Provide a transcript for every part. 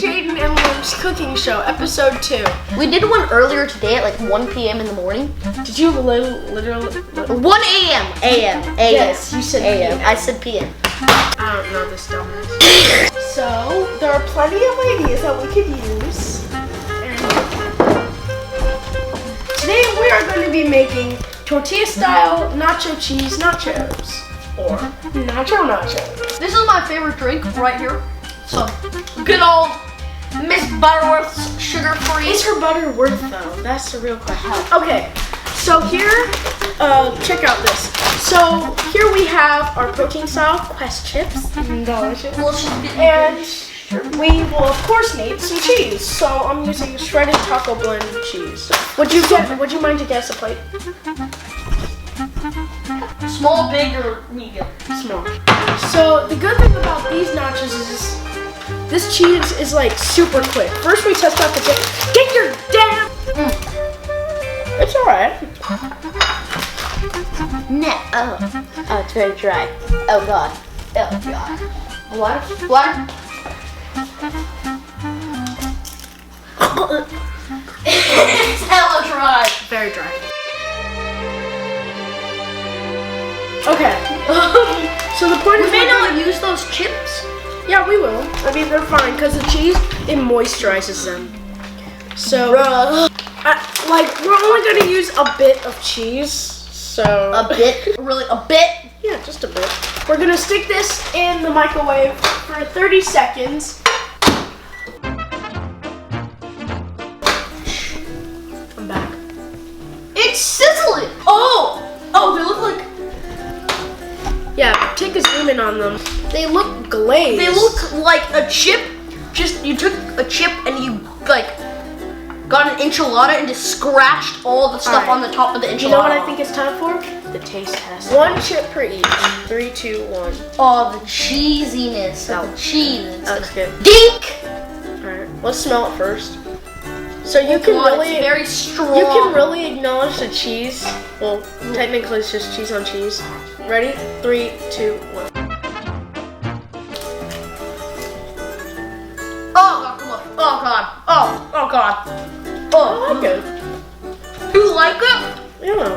Jaiden and Luke's cooking show, episode 2. We did one earlier today at like 1 p.m. in the morning. Did you literally? 1 a.m. a.m. Yes, you said a.m. PM. I said p.m. I don't know this dumbass. So, there are plenty of ideas that we could use. And today we are going to be making tortilla-style nacho cheese nachos. Or nacho. This is my favorite drink right here. So, good old Miss Butterworth's sugar-free. Is her butter worth though? That's the real question. Okay, so here, check out this. So here we have our protein-style Quest chips. Delicious. And we will of course need some cheese. So I'm using shredded taco blend cheese. Would you mind to guess a plate? Small, big, or medium? Small. So the good thing about these nachos is this cheese is like super quick. First we test out the chip. Get your damn. It's alright. No. Oh, it's very dry. Oh god. Oh god. Water. It's hella dry. Very dry. Okay. So the point is we may not use those chips. Yeah, we will. I mean, they're fine because the cheese, it moisturizes them. So, we're only going to use a bit of cheese. So a bit? Really, a bit? Yeah, just a bit. We're going to stick this in the microwave for 30 seconds. I'm back. It's sizzling. Oh, they look like. Yeah, take a zoom in on them. They look glazed. They look like a chip. Just you took a chip and you like got an enchilada and just scratched all the stuff on the top of the enchilada. You know what I think it's time for? The taste test. 1 chip per each. 3, 2, 1. Oh, the cheesiness. No. The cheese. That's good. Dink! Alright, let's smell it first. So you can really, it's very strong. You can really acknowledge the cheese. Well, technically it's just cheese on cheese. Ready? 3, 2, 1. Oh, come on. Oh god. Oh god. Oh, I like it. You like it? Yeah.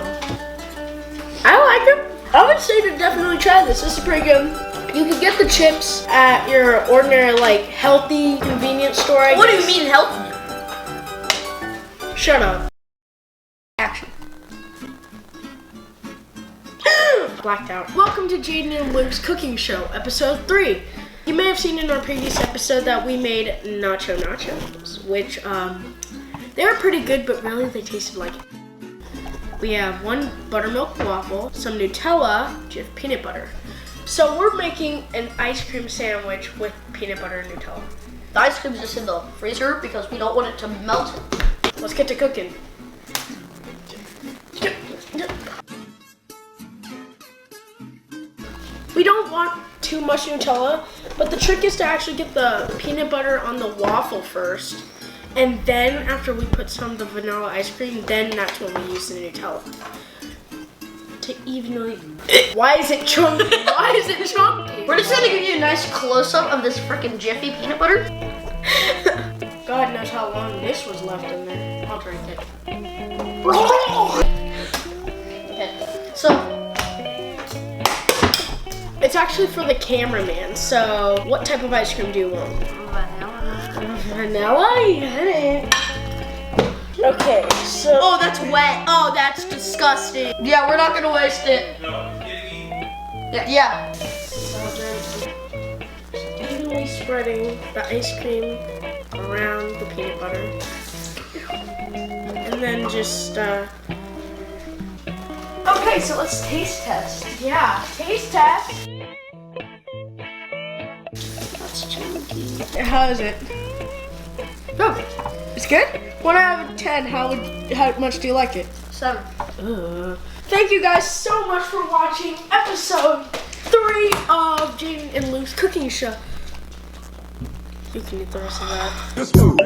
I like it. I would say to definitely try this. This is pretty good. You can get the chips at your ordinary, like, healthy convenience store, I guess. What do you mean healthy? Shut up. Action. Blacked out. Welcome to Jaiden and Luke's cooking show, episode 3. You may have seen in our previous episode that we made nachos, which, they were pretty good, but really they tasted like it. We have 1 buttermilk waffle, some Nutella, with peanut butter. So we're making an ice cream sandwich with peanut butter and Nutella. The ice cream is just in the freezer because we don't want it to melt. Let's get to cooking. We don't want too much Nutella, but the trick is to actually get the peanut butter on the waffle first. And then after we put some of the vanilla ice cream, then that's when we use the Nutella. To evenly... Why is it chunky? Why is it chunky? We're just gonna give you a nice close-up of this frickin' Jiffy peanut butter. God knows how long this was left in there. I'll drink it. Okay, so... It's actually for the cameraman, so what type of ice cream do you want? Vanilla? You hit it. Okay, so... Oh, that's wet. Oh, that's disgusting. Yeah, we're not gonna waste it. No, kidding me? Yeah. So then, evenly spreading the ice cream around the peanut butter. And then just, Okay, so let's taste test. Yeah, taste test. That's chunky. How is it? Oh, it's good? 1 out of 10, how much do you like it? 7. Thank you guys so much for watching episode 3 of Jaiden and Luke's cooking show. You can eat the rest of that. Let's go.